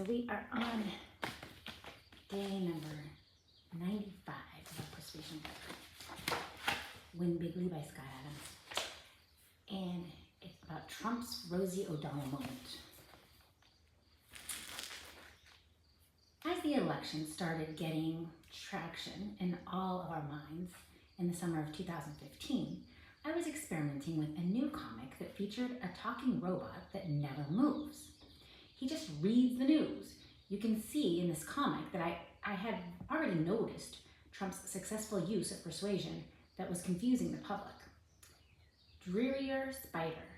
we are on day number 95 of our Persuasion Book, Win Bigly by Scott Adams. And it's about Trump's Rosie O'Donnell moment. As the election started getting traction in all of our minds in the summer of 2015, I was experimenting with a new comic that featured a talking robot that never moves. He just reads the news. You can see in this comic that I had already noticed Trump's successful use of persuasion that was confusing the public. Drearier Spider,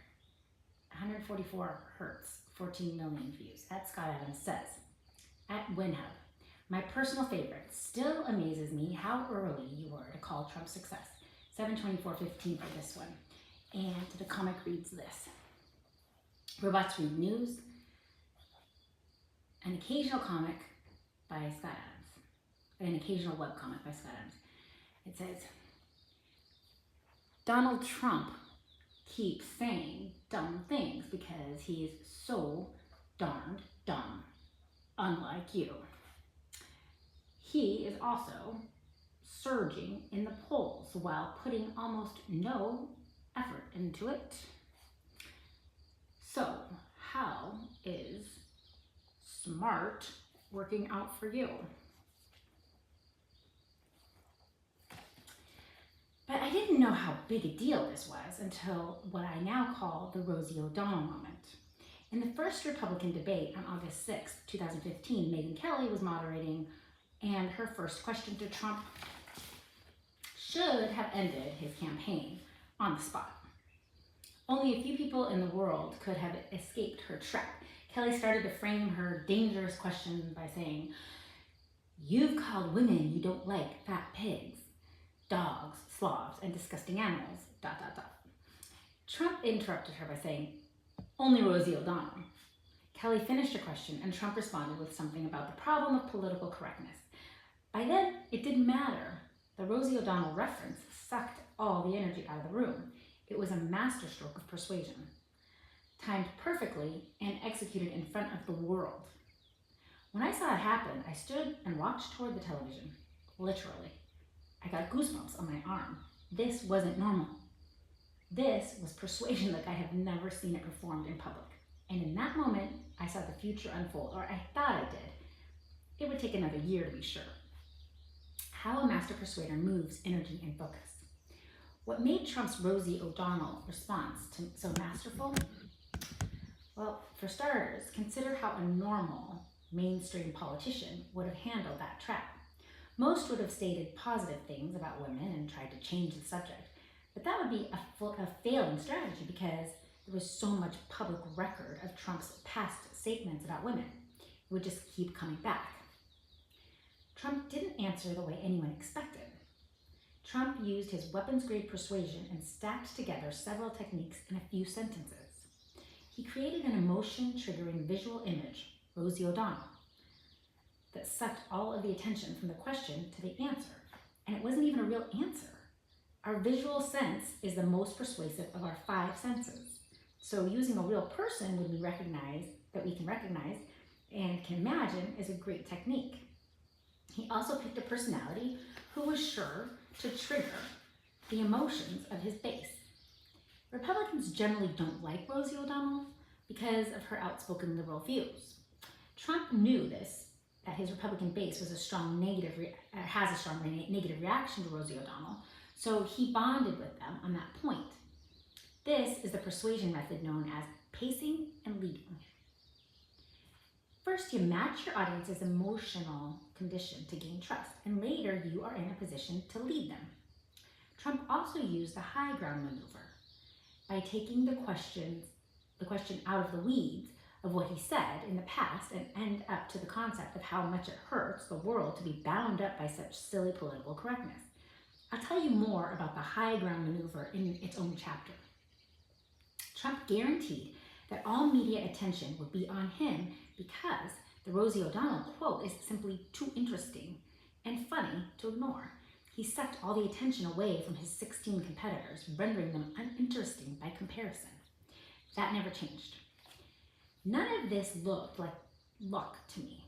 144 hertz, 14 million views. At Scott Adams says, at WinHub, my personal favorite, still amazes me how early you were to call Trump's success. 7/24/15 for this one. And the comic reads this. Robots read news, an occasional comic by Scott Adams, an occasional webcomic by Scott Adams. It says, Donald Trump keeps saying dumb things because he is so darned dumb, unlike you. He is also surging in the polls while putting almost no effort into it. So, how is smart working out for you? But I didn't know how big a deal this was until what I now call the Rosie O'Donnell moment. In the first Republican debate on August 6, 2015, Megyn Kelly was moderating, and her first question to Trump should have ended his campaign on the spot. Only a few people in the world could have escaped her trap. Kelly started to frame her dangerous question by saying, you've called women you don't like fat pigs, dogs, sloths, and disgusting animals, ... Trump interrupted her by saying, only Rosie O'Donnell. Kelly finished her question and Trump responded with something about the problem of political correctness. By then, it didn't matter. The Rosie O'Donnell reference sucked all the energy out of the room. It was a masterstroke of persuasion, timed perfectly and executed in front of the world. When I saw it happen, I stood and walked toward the television, literally. I got goosebumps on my arm. This wasn't normal. This was persuasion like I have never seen it performed in public. And in that moment, I saw the future unfold, or I thought I did. It would take another year to be sure. How a master persuader moves energy and focus. What made Trump's Rosie O'Donnell response so masterful? Well, for starters, consider how a normal mainstream politician would have handled that trap. Most would have stated positive things about women and tried to change the subject, but that would be a failing strategy because there was so much public record of Trump's past statements about women. It would just keep coming back. Trump didn't answer the way anyone expected. Trump used his weapons-grade persuasion and stacked together several techniques in a few sentences. He created an emotion-triggering visual image, Rosie O'Donnell, that sucked all of the attention from the question to the answer. And it wasn't even a real answer. Our visual sense is the most persuasive of our 5 senses. So using a real person that we can recognize and can imagine is a great technique. He also picked a personality who was sure to trigger the emotions of his base. Republicans generally don't like Rosie O'Donnell because of her outspoken liberal views. Trump knew this, that his Republican base was has a strong negative reaction to Rosie O'Donnell, so he bonded with them on that point. This is the persuasion method known as pacing and leading. First, you match your audience's emotional condition to gain trust, and later you are in a position to lead them. Trump also used the high ground maneuver by taking the question out of the weeds of what he said in the past and end up to the concept of how much it hurts the world to be bound up by such silly political correctness. I'll tell you more about the high ground maneuver in its own chapter. Trump guaranteed that all media attention would be on him because the Rosie O'Donnell quote is simply too interesting and funny to ignore. He sucked all the attention away from his 16 competitors, rendering them uninteresting by comparison. That never changed. None of this looked like luck to me.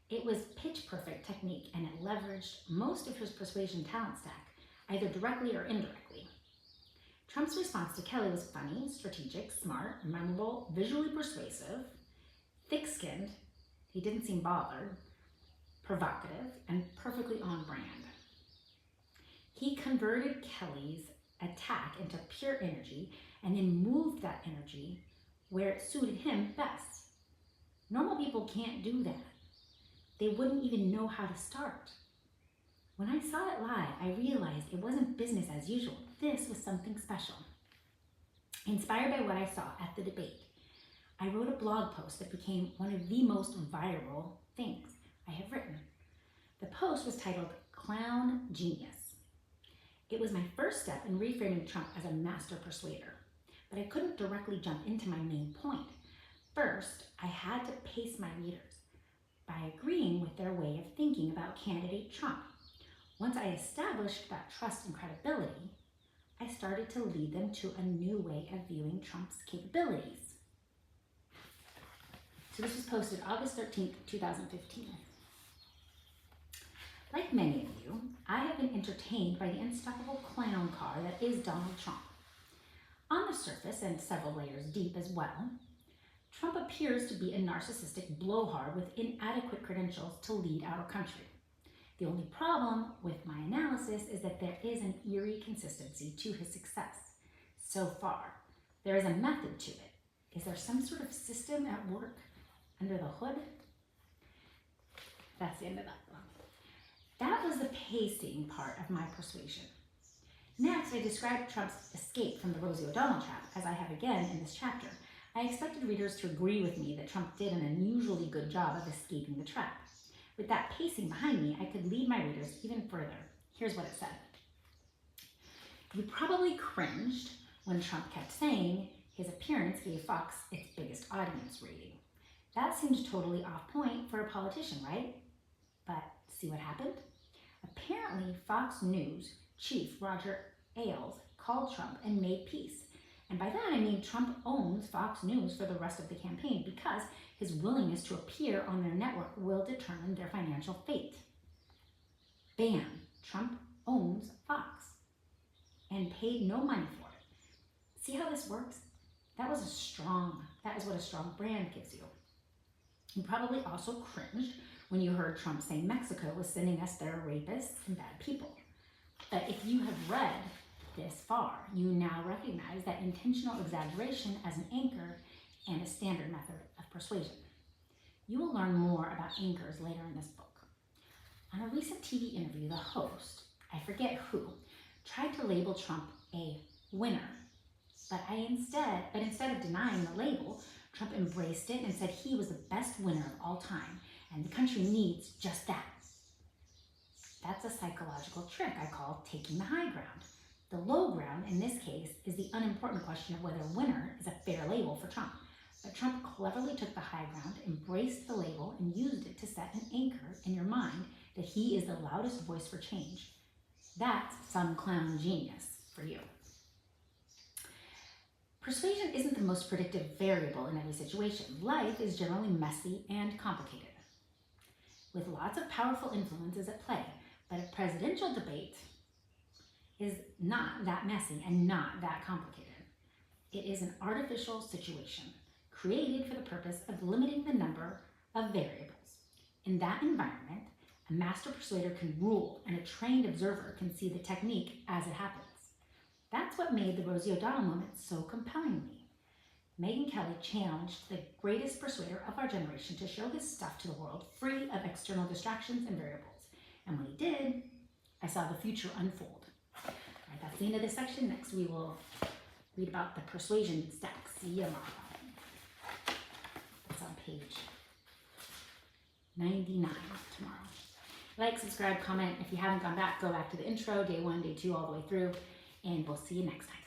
It was pitch perfect technique, and it leveraged most of his persuasion talent stack, either directly or indirectly. Trump's response to Kelly was funny, strategic, smart, memorable, visually persuasive, thick-skinned, he didn't seem bothered, provocative, and perfectly on brand. He converted Kelly's attack into pure energy and then moved that energy where it suited him best. Normal people can't do that. They wouldn't even know how to start. When I saw it live, I realized it wasn't business as usual. This was something special. Inspired by what I saw at the debate, I wrote a blog post that became one of the most viral things I have written. The post was titled Clown Genius. It was my first step in reframing Trump as a master persuader, but I couldn't directly jump into my main point. First, I had to pace my readers by agreeing with their way of thinking about candidate Trump. Once I established that trust and credibility, I started to lead them to a new way of viewing Trump's capabilities. So this was posted August 13th, 2015. Like many of you, I have been entertained by the unstoppable clown car that is Donald Trump. On the surface, and several layers deep as well, Trump appears to be a narcissistic blowhard with inadequate credentials to lead our country. The only problem with my analysis is that there is an eerie consistency to his success. So far, there is a method to it. Is there some sort of system at work under the hood? That's the end of that one. That was the pacing part of my persuasion. Next, I described Trump's escape from the Rosie O'Donnell trap, as I have again in this chapter. I expected readers to agree with me that Trump did an unusually good job of escaping the trap. With that pacing behind me, I could lead my readers even further. Here's what it said. You probably cringed when Trump kept saying his appearance gave Fox its biggest audience rating. That seems totally off point for a politician, right? But see what happened? Apparently, Fox News chief Roger Ailes called Trump and made peace. And by that I mean Trump owns Fox News for the rest of the campaign because his willingness to appear on their network will determine their financial fate. Bam! Trump owns Fox and paid no money for it. See how this works? That is what a strong brand gives you. You probably also cringed when you heard Trump say Mexico was sending us their rapists and bad people. But if you have read this far, you now recognize that intentional exaggeration as an anchor and a standard method of persuasion. You will learn more about anchors later in this book. On a recent TV interview, the host, I forget who, tried to label Trump a winner. But instead of denying the label, Trump embraced it and said he was the best winner of all time, and the country needs just that. That's a psychological trick I call taking the high ground. The low ground, in this case, is the unimportant question of whether winner is a fair label for Trump. But Trump cleverly took the high ground, embraced the label, and used it to set an anchor in your mind that he is the loudest voice for change. That's some clown genius for you. Persuasion isn't the most predictive variable in every situation. Life is generally messy and complicated, with lots of powerful influences at play. But a presidential debate is not that messy and not that complicated. It is an artificial situation created for the purpose of limiting the number of variables. In that environment, a master persuader can rule and a trained observer can see the technique as it happens. That's what made the Rosie O'Donnell moment so compelling to me. Megyn Kelly challenged the greatest persuader of our generation to show his stuff to the world free of external distractions and variables. And when he did, I saw the future unfold. All right, that's the end of this section. Next, we will read about the persuasion stack. See you tomorrow. It's on page 99 tomorrow. Like, subscribe, comment. If you haven't gone back, go back to the intro, day 1, day 2, all the way through, and we'll see you next time.